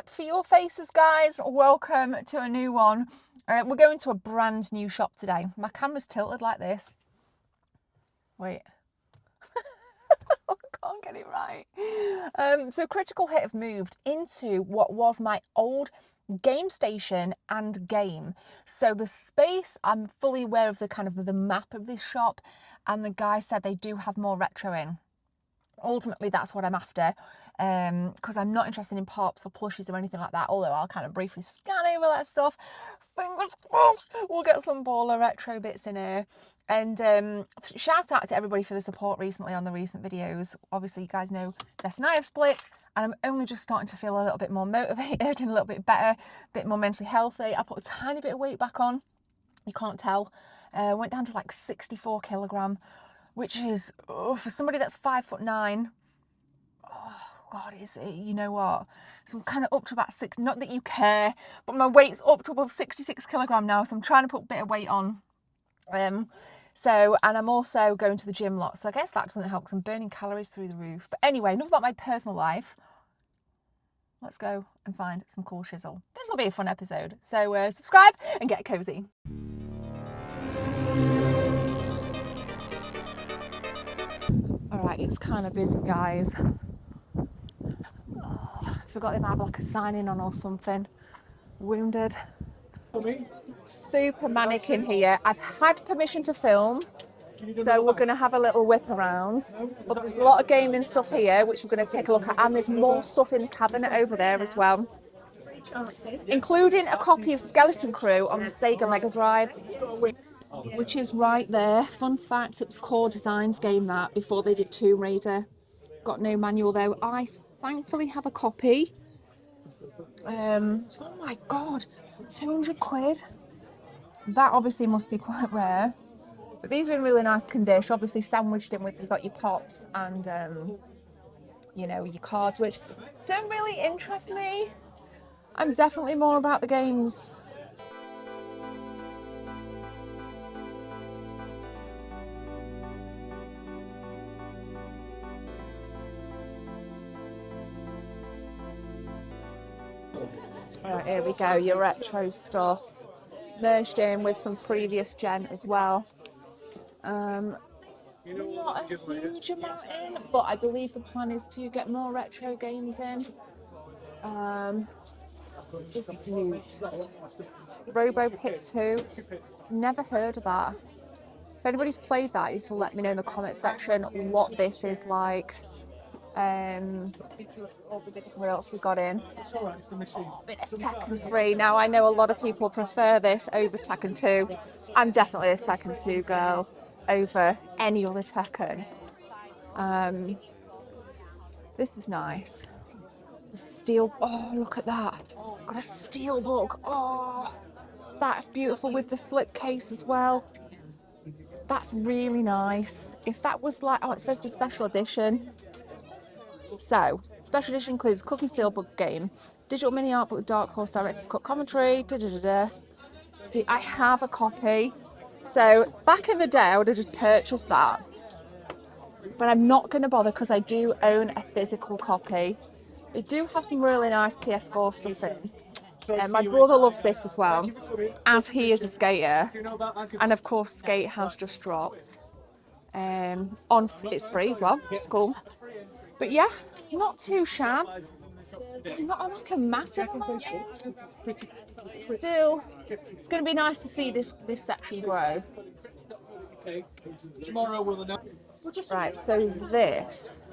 back for your faces, guys. Welcome to a new one. We're going to a brand new shop today. My camera's tilted like this. Wait. I can't get it right. So Critical Hit have moved into what was my old game station and game. So the space, I'm fully aware of the kind of the map of this shop, and the guy said they do have more retro in. Ultimately, that's what I'm after, because I'm not interested in pops or plushies or anything like that, although I'll kind of briefly scan over that stuff. Fingers crossed we'll get some baller retro bits in here. And shout out to everybody for the support recently on the recent videos. Obviously, you guys know Jess and I have split, and I'm only just starting to feel a little bit more motivated and a little bit better, a bit more mentally healthy. I put a tiny bit of weight back on. You can't tell. Went down to like 64 kilogram. Which is, for somebody that's 5'9", oh God, you know what? So I'm kind of up to about 6, not that you care, but my weight's up to above 66 kilogram now, so I'm trying to put a bit of weight on. And I'm also going to the gym lot, so I guess that doesn't help because I'm burning calories through the roof. But anyway, enough about my personal life. Let's go and find some cool shizzle. This will be a fun episode. So subscribe and get cozy. Alright, it's kind of busy, guys. Oh, forgot they might have like a sign in on or something. Wounded. Super manic in here. I've had permission to film, so we're going to have a little whip around. But there's a lot of gaming stuff here, which we're going to take a look at, and there's more stuff in the cabinet over there as well, including a copy of Skeleton Crew on the Sega Mega Drive, which is right there. Fun fact, it was Core Design's game that, before they did Tomb Raider. Got no manual though. I thankfully have a copy. Oh my God, 200 quid. That obviously must be quite rare. But these are in really nice condition. Obviously sandwiched in with, you've got your pops and, you know, your cards, which don't really interest me. I'm definitely more about the games. Alright, here we go, your retro stuff. Merged in with some previous gen as well. Not a huge amount in, but I believe the plan is to get more retro games in. This is cute. Robo Pit 2. Never heard of that. If anybody's played that, you can let me know in the comment section what this is like. What else we got in? Oh, a bit of Tekken 3. Now I know a lot of people prefer this over Tekken 2. I'm definitely a Tekken 2 girl over any other Tekken. This is nice. The steel. Oh, look at that! Got a steel book. Oh, that's beautiful with the slipcase as well. That's really nice. If that was like, oh, it says the special edition. So, special edition includes a custom steelbook game, digital mini art book with Dark Horse director's cut commentary. See, I have a copy. So, back in the day, I would have just purchased that. But I'm not going to bother because I do own a physical copy. They do have some really nice PS4 stuff in. My brother loves this as well, as he is a skater. And of course, Skate has just dropped. It's free as well, which is cool. But yeah, not too shabs. Not like a massive amount. Still, it's going to be nice to see this section grow. Right, so this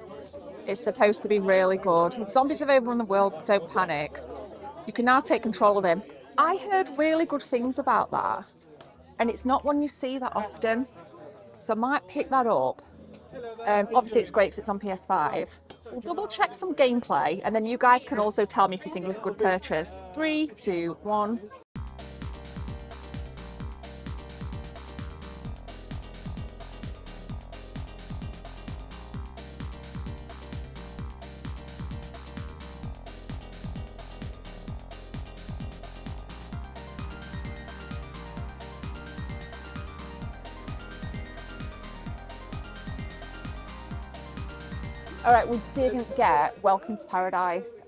is supposed to be really good. Zombies have overrun the world, don't panic. You can now take control of them. I heard really good things about that, and it's not one you see that often, so I might pick that up. Obviously it's great because it's on PS5. We'll double check some gameplay, and then you guys can also tell me if you think it's a good purchase. 3, 2, 1. All right, we didn't get Welcome to Paradise.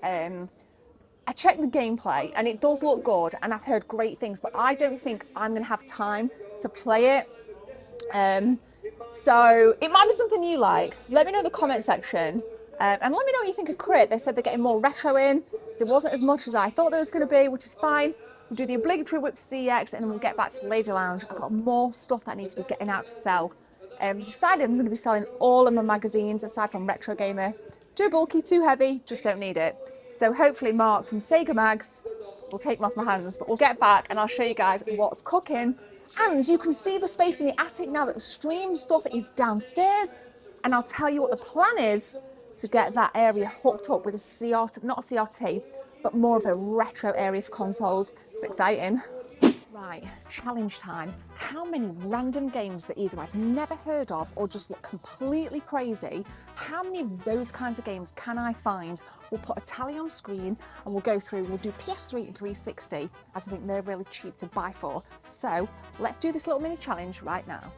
I checked the gameplay and it does look good and I've heard great things, but I don't think I'm going to have time to play it. So it might be something you like. Let me know in the comment section. And let me know what you think of Crit. They said they're getting more retro in. There wasn't as much as I thought there was going to be, which is fine. We'll do the obligatory whip CX and then we'll get back to Lady Lounge. I've got more stuff that I need to be getting out to sell. Decided I'm going to be selling all of my magazines aside from Retro Gamer. Too bulky, too heavy, just don't need it. So hopefully Mark from Sega Mags will take them off my hands, but we'll get back and I'll show you guys what's cooking. And you can see the space in the attic now that the stream stuff is downstairs. And I'll tell you what the plan is to get that area hooked up with a CRT, not a CRT, but more of a retro area for consoles. It's exciting. Right, challenge time. How many random games that either I've never heard of or just look completely crazy, how many of those kinds of games can I find? We'll put a tally on screen and we'll go through, we'll do PS3 and 360 as I think they're really cheap to buy for. So let's do this little mini challenge right now.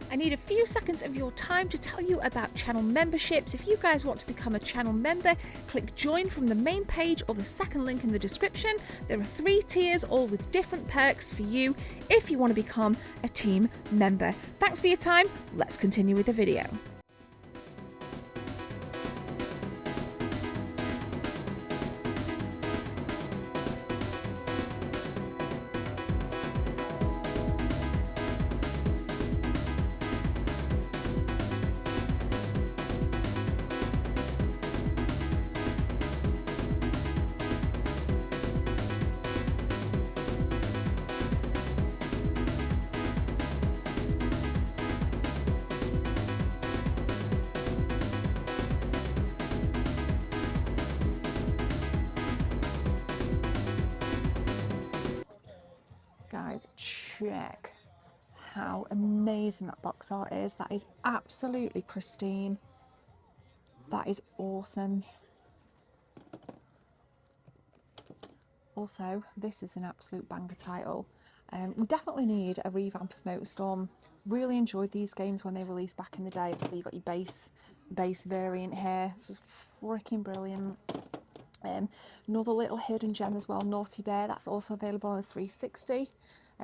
I need a few seconds of your time to tell you about channel memberships. If you guys want to become a channel member, click join from the main page or the second link in the description. There are 3 tiers, all with different perks for you if you want to become a team member. Thanks for your time. Let's continue with the video. Guys, check how amazing that box art is. That is absolutely pristine. That is awesome. Also, this is an absolute banger title. We definitely need a revamp of MotorStorm. Really enjoyed these games when they released back in the day. So you got your base variant here. It's just freaking brilliant. Another little hidden gem as well, Naughty Bear. That's also available on the 360.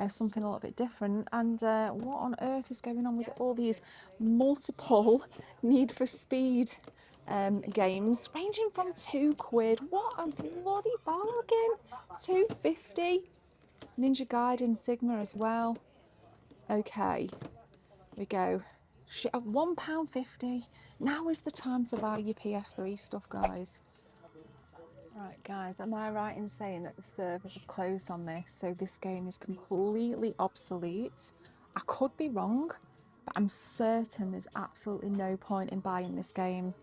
Something a little bit different. And what on earth is going on with all these multiple Need for Speed games, ranging from £2. What a bloody bargain! £2.50. Ninja Gaiden Sigma as well. Okay, here we go. £1.50. Now is the time to buy your PS3 stuff, guys. Right, guys, am I right in saying that the servers are closed on this, so this game is completely obsolete? I could be wrong, but I'm certain there's absolutely no point in buying this game.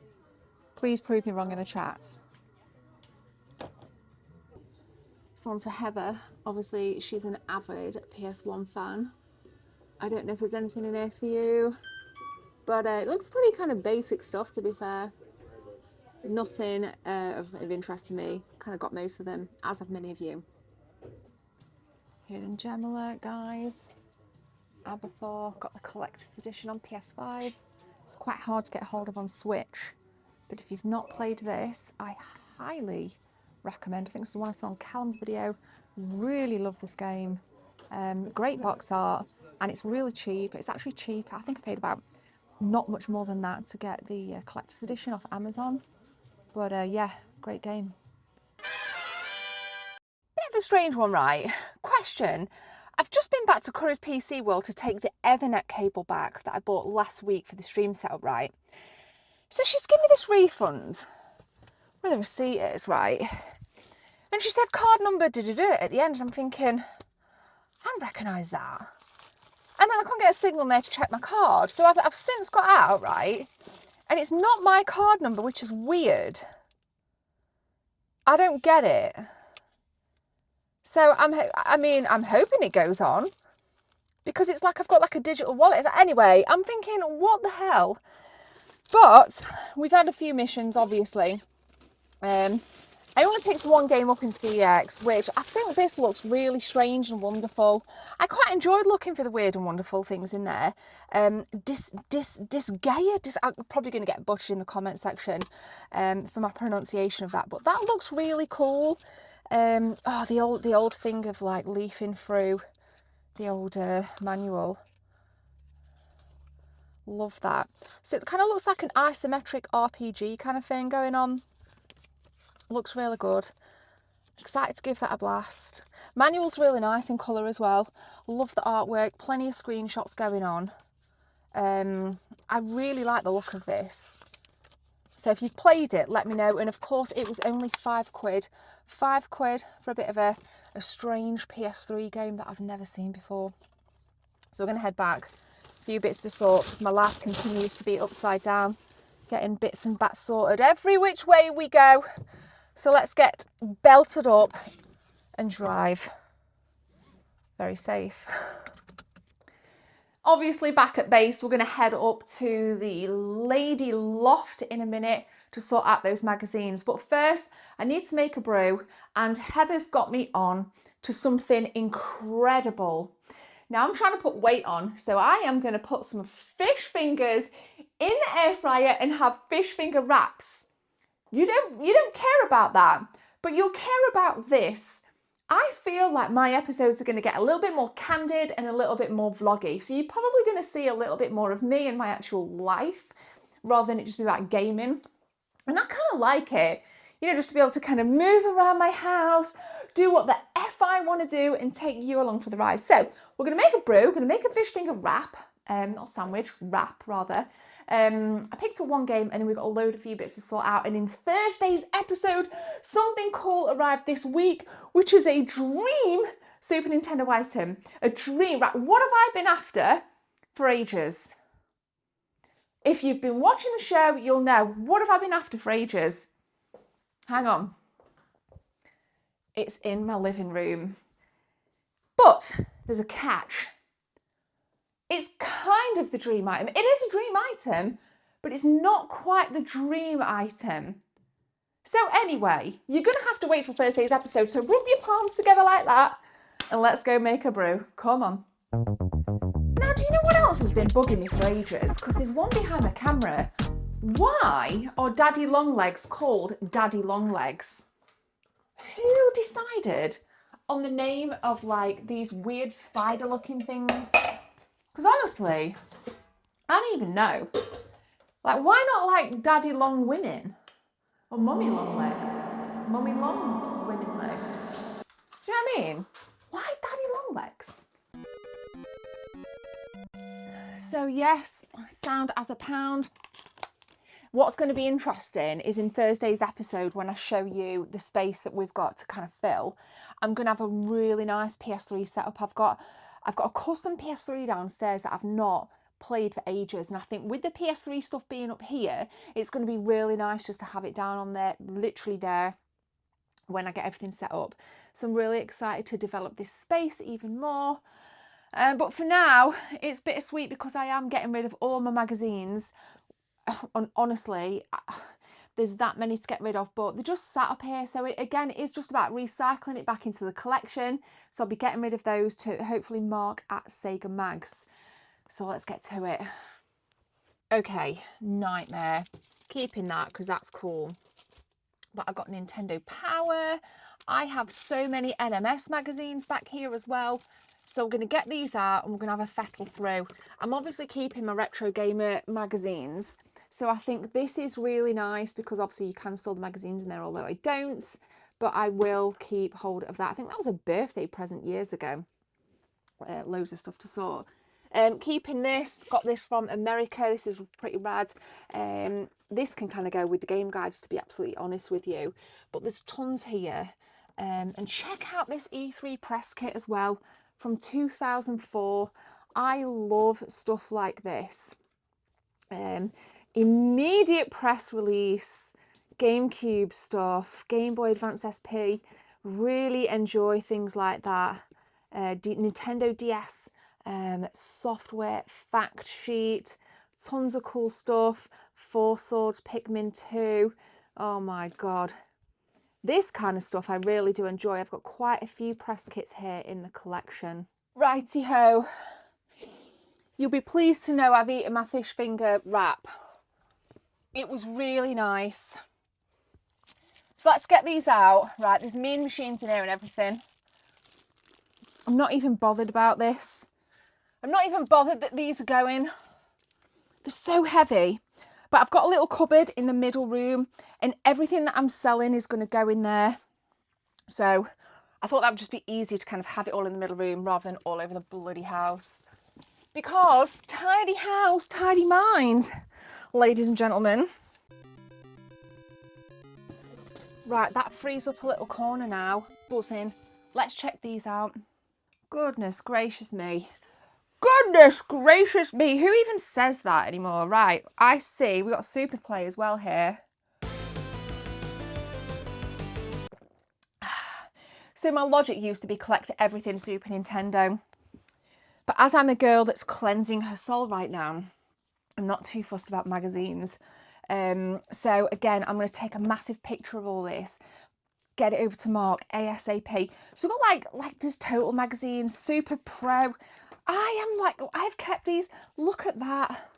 Please prove me wrong in the chat. So on to Heather. Obviously, she's an avid PS1 fan. I don't know if there's anything in here for you, but it looks pretty kind of basic stuff, to be fair. Nothing of interest to me. Kind of got most of them, as have many of you. Hidden Gem alert, guys. Abathor, got the collector's edition on PS5. It's quite hard to get hold of on Switch, but if you've not played this, I highly recommend. I think this is one I saw on Callum's video. Really love this game. Great box art, and it's really cheap. It's actually cheap. I think I paid about not much more than that to get the collector's edition off Amazon. But yeah, great game. Bit of a strange one, right? Question. I've just been back to Curry's PC World to take the Ethernet cable back that I bought last week for the stream setup, right? So she's given me this refund, where the receipt is, right? And she said card number at the end, and I'm thinking, I don't recognise that. And then I couldn't get a signal there to check my card. So I've since got out, right? And it's not my card number, which is weird. I don't get it. So I'm hoping it goes on, because it's like I've got like a digital wallet. Anyway, I'm thinking, what the hell? But we've had a few missions, obviously. I only picked one game up in CX, which I think this looks really strange and wonderful. I quite enjoyed looking for the weird and wonderful things in there. I'm probably going to get butchered in the comment section for my pronunciation of that, but that looks really cool. The old thing of like leafing through the old manual. Love that. So it kind of looks like an isometric RPG kind of thing going on. Looks really good. Excited to give that a blast. Manual's really nice in colour as well. Love the artwork. Plenty of screenshots going on. I really like the look of this. So if you've played it, let me know. And of course, it was only £5. £5 for a bit of a strange PS3 game that I've never seen before. So we're going to head back. A few bits to sort, because my life continues to be upside down. Getting bits and bats sorted every which way we go. So let's get belted up and drive. Very safe. Obviously back at base, we're going to head up to the lady loft in a minute to sort out those magazines. But first, I need to make a brew, and Heather's got me on to something incredible. Now I'm trying to put weight on, so I am going to put some fish fingers in the air fryer and have fish finger wraps. You don't care about that, but you'll care about this. I feel like my episodes are going to get a little bit more candid and a little bit more vloggy. So you're probably going to see a little bit more of me and my actual life, rather than it just be about gaming. And I kind of like it, you know, just to be able to kind of move around my house, do what the F I want to do, and take you along for the ride. So we're going to make a brew, we're going to make a fish finger wrap, not sandwich, wrap rather. I picked up one game, and then we've got a load of few bits to sort out. And in Thursday's episode, something cool arrived this week, which is a dream Super Nintendo item. A dream, right? What have I been after for ages? If you've been watching the show, you'll know. What have I been after for ages? Hang on. It's in my living room. But there's a catch. It's kind of the dream item. It is a dream item, but it's not quite the dream item. So anyway, you're going to have to wait for Thursday's episode. So rub your palms together like that and let's go make a brew. Come on. Now, do you know what else has been bugging me for ages? Because there's one behind the camera. Why are Daddy Longlegs called Daddy Longlegs? Who decided on the name of like these weird spider looking things? Because honestly, I don't even know. Like, why not like Daddy Long Women? Or Mummy Long Legs? Mummy Long Women Legs? Do you know what I mean? Why Daddy Long Legs? So yes, sound as a pound. What's going to be interesting is in Thursday's episode, when I show you the space that we've got to kind of fill, I'm going to have a really nice PS3 setup. I've got a custom PS3 downstairs that I've not played for ages, and I think with the PS3 stuff being up here, it's going to be really nice just to have it down on there, literally there, when I get everything set up. So I'm really excited to develop this space even more. But for now, it's bittersweet because I am getting rid of all my magazines. Honestly, there's that many to get rid of, but they're just sat up here. So again, it is just about recycling it back into the collection. So I'll be getting rid of those to hopefully mark at Sega Mags. So let's get to it. Okay, Nightmare. Keeping that because that's cool. But I've got Nintendo Power. I have so many NMS magazines back here as well. So we're going to get these out and we're going to have a fettle through. I'm obviously keeping my Retro Gamer magazines. So I think this is really nice because obviously you can store the magazines in there, although I don't. But I will keep hold of that. I think that was a birthday present years ago. Loads of stuff to sort. Keeping this, got this from America. This is pretty rad. This can kind of go with the game guides, to be absolutely honest with you. But there's tons here. And check out this E3 press kit as well from 2004. I love stuff like this. Immediate press release, GameCube stuff, Game Boy Advance SP. Really enjoy things like that. Nintendo DS software fact sheet, tons of cool stuff. Four Swords, Pikmin 2. Oh my god. This kind of stuff I really do enjoy. I've got quite a few press kits here in the collection. Righty ho. You'll be pleased to know I've eaten my fish finger wrap. It was really nice. So let's get these out. Right, there's mean machines in here and everything. I'm not even bothered about this. I'm not even bothered that these are going. They're so heavy. But I've got a little cupboard in the middle room and everything that I'm selling is going to go in there. So I thought that would just be easier to kind of have it all in the middle room rather than all over the bloody house. Because tidy house, tidy mind, ladies and gentlemen. Right, that frees up a little corner now. Buzzing. Let's check these out. Goodness gracious me. Goodness gracious me. Who even says that anymore? Right, I see. We've got Super Play as well here. So my logic used to be collect everything Super Nintendo. But as I'm a girl that's cleansing her soul right now, I'm not too fussed about magazines. So again, I'm going to take a massive picture of all this, get it over to Mark ASAP. So we've got like there's Total magazines, Super Pro. I've kept these. Look at that.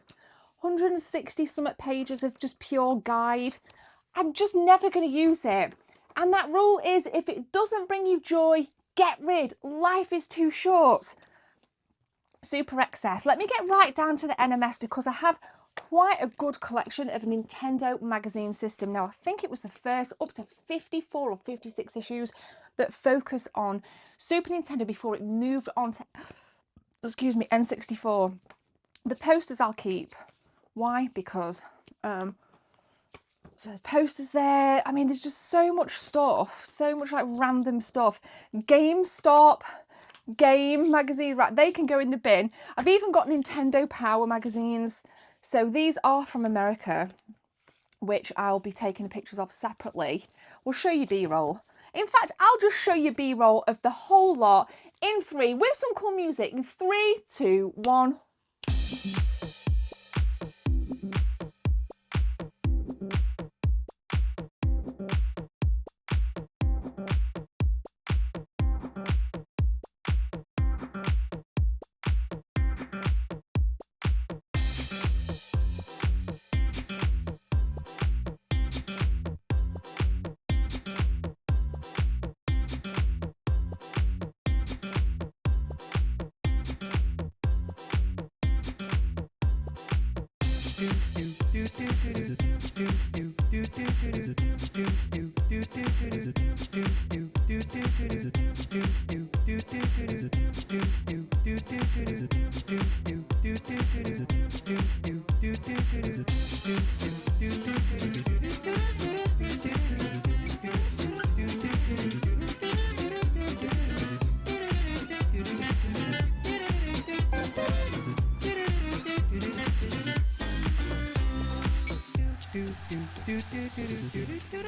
160 something pages of just pure guide. I'm just never going to use it. And that rule is if it doesn't bring you joy, get rid. Life is too short. Super excess. Let me get right down to the NMS because I have quite a good collection of Nintendo magazine system. Now, I think it was the first up to 54 or 56 issues that focus on Super Nintendo before it moved on to, excuse me, N64. The posters I'll keep. Why? Because, so there's posters there. I mean, there's just so much stuff, so much like random stuff. GameStop, Game magazine, right, they can go in the bin. I've even got Nintendo Power magazines. So these are from America, which I'll be taking pictures of separately. We'll show you B-roll. In fact, I'll just show you B-roll of the whole lot in 3 with some cool music. In 3, 2, 1.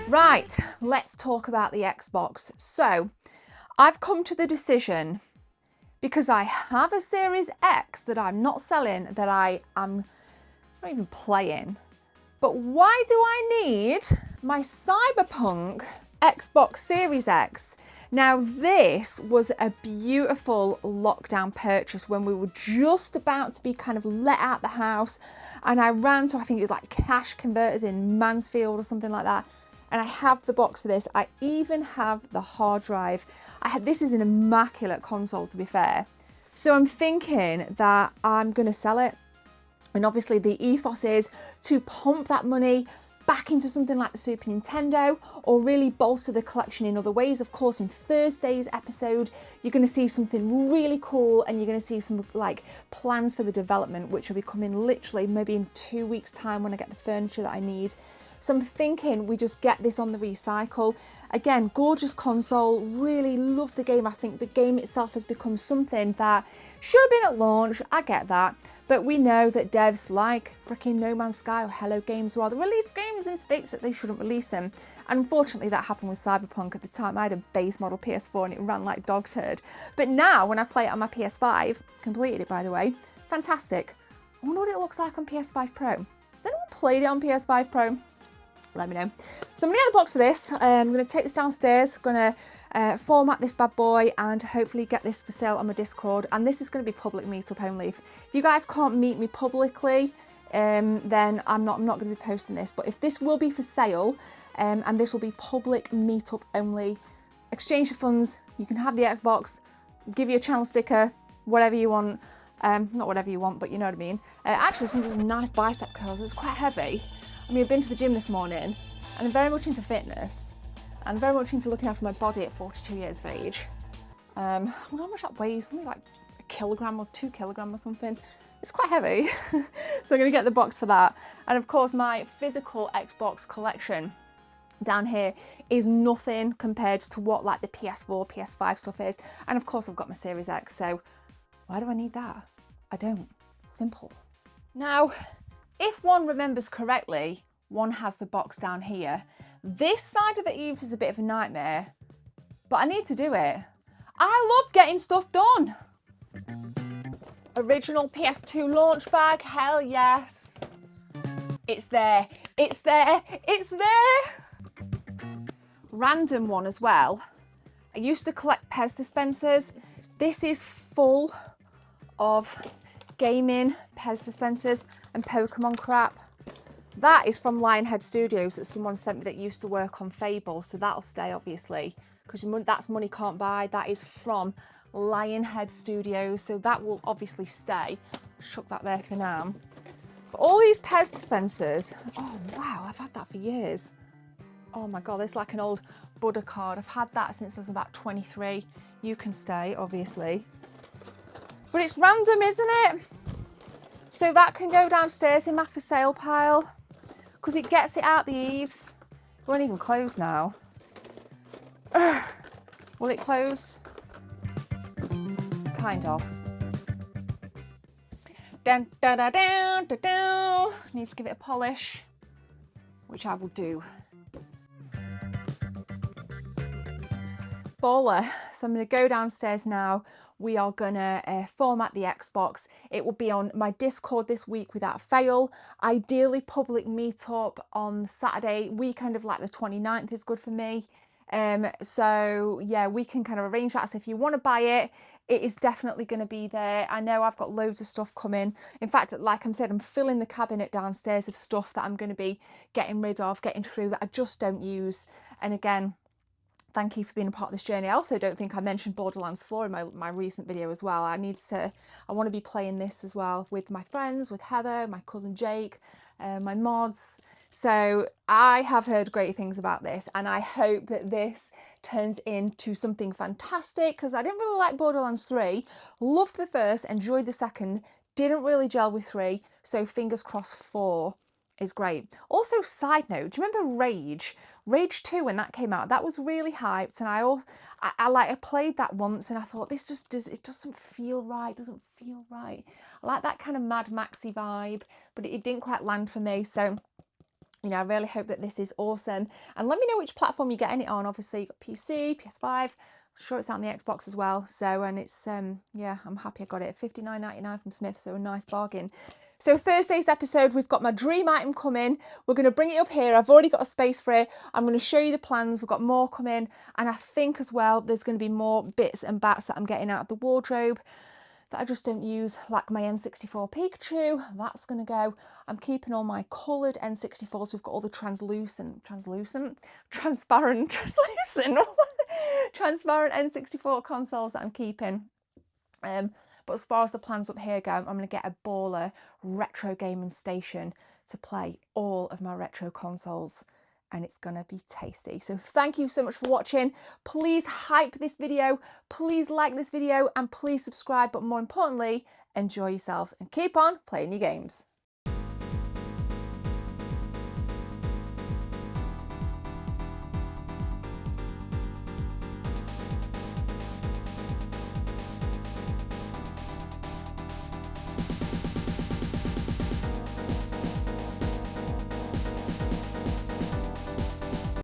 Right, let's talk about the Xbox. So, I've come to the decision, because I have a Series X that I'm not selling, that I am not even playing. But why do I need my Cyberpunk Xbox Series X? Now, this was a beautiful lockdown purchase when we were just about to be kind of let out the house, and I ran to, I think it was like Cash Converters in Mansfield or something like that, and I have the box for this. I even have the hard drive. This is an immaculate console, to be fair. So I'm thinking that I'm going to sell it. And obviously the ethos is to pump that money back into something like the Super Nintendo, or really bolster the collection in other ways. Of course, in Thursday's episode, you're going to see something really cool, and you're going to see some like plans for the development, which will be coming literally maybe in 2 weeks' time when I get the furniture that I need. So I'm thinking we just get this on the recycle. Again, gorgeous console, really love the game. I think the game itself has become something that should have been at launch, I get that. But we know that devs like freaking No Man's Sky or Hello Games rather release games in states that they shouldn't release them. And unfortunately that happened with Cyberpunk. At the time I had a base model PS4 and it ran like dog's turd. But now when I play it on my PS5, completed it by the way, fantastic. I wonder what it looks like on PS5 Pro. Has anyone played it on PS5 Pro? Let me know. So I'm going to get the box for this. I'm going to take this downstairs, going to format this bad boy and hopefully get this for sale on my Discord. And this is going to be public meetup only. If you guys can't meet me publicly, then I'm not going to be posting this. But if this will be for sale, and this will be public meetup only, exchange your funds, you can have the Xbox, give you a channel sticker, whatever you want. Not whatever you want, but you know what I mean. Actually, some really nice bicep curls. It's quite heavy. I mean, I've been to the gym this morning, and I'm very much into fitness, and very much into looking after my body at 42 years of age. I wonder how much that weighs, something like 1 kilogram or 2 kilograms or something. It's quite heavy, so I'm gonna get the box for that. And of course, my physical Xbox collection down here is nothing compared to what like the PS4, PS5 stuff is. And of course, I've got my Series X, so why do I need that? I don't. Simple. Now, if one remembers correctly, one has the box down here. This side of the eaves is a bit of a nightmare, but I need to do it. I love getting stuff done. Original PS2 launch bag, hell yes. It's there, it's there, it's there. Random one as well. I used to collect Pez dispensers. This is full of gaming Pez dispensers and Pokemon crap. That is from Lionhead Studios that someone sent me that used to work on Fable, so that'll stay obviously, because that's money can't buy. That is from Lionhead Studios, so that will obviously stay. Chuck that there for now. But all these Pez dispensers, oh wow, I've had that for years. Oh my god, it's like an old Buddha card. I've had that since I was about 23. You can stay, obviously. But it's random, isn't it? So that can go downstairs in my for sale pile, because it gets it out the eaves. It won't even close now. Will it close? Kind of. Dun, dun, dun, dun, dun, dun. Need to give it a polish, which I will do. baller. So I'm going to go downstairs now. We are going to format the Xbox. It will be on my Discord this week without fail. Ideally, public meetup on Saturday. Weekend of like the 29th is good for me. So yeah, we can kind of arrange that. So if you want to buy it, it is definitely going to be there. I know I've got loads of stuff coming. In fact, like I said, I'm filling the cabinet downstairs of stuff that I'm going to be getting rid of, getting through that I just don't use. And again, thank you for being a part of this journey. I also don't think I mentioned Borderlands 4 in my recent video as well. I want to be playing this as well with my friends, with Heather, my cousin Jake, my mods. So I have heard great things about this, and I hope that this turns into something fantastic, because I didn't really like Borderlands 3. Loved the first, enjoyed the second, didn't really gel with 3, so fingers crossed 4 is great. Also, side note, do you remember Rage 2 when that came out? That was really hyped, and I played that once and I thought, this just doesn't feel right. I like that kind of Mad Maxy vibe, but it didn't quite land for me. So you know, I really hope that this is awesome. And let me know which platform you're getting it on. Obviously, you've got PC, PS5. I'm sure it's out on the Xbox as well. So, and it's, yeah, I'm happy I got it. $59.99 from Smith, so a nice bargain. So Thursday's episode, we've got my dream item coming. We're going to bring it up here. I've already got a space for it. I'm going to show you the plans. We've got more coming. And I think as well, there's going to be more bits and bats that I'm getting out of the wardrobe that I just don't use, like my N64 Pikachu. That's going to go. I'm keeping all my coloured N64s. We've got all the transparent N64 consoles that I'm keeping. But as far as the plans up here go, I'm going to get a baller retro gaming station to play all of my retro consoles, and it's going to be tasty. So thank you so much for watching. Please hype this video, please like this video, and please subscribe. But more importantly, enjoy yourselves and keep on playing your games.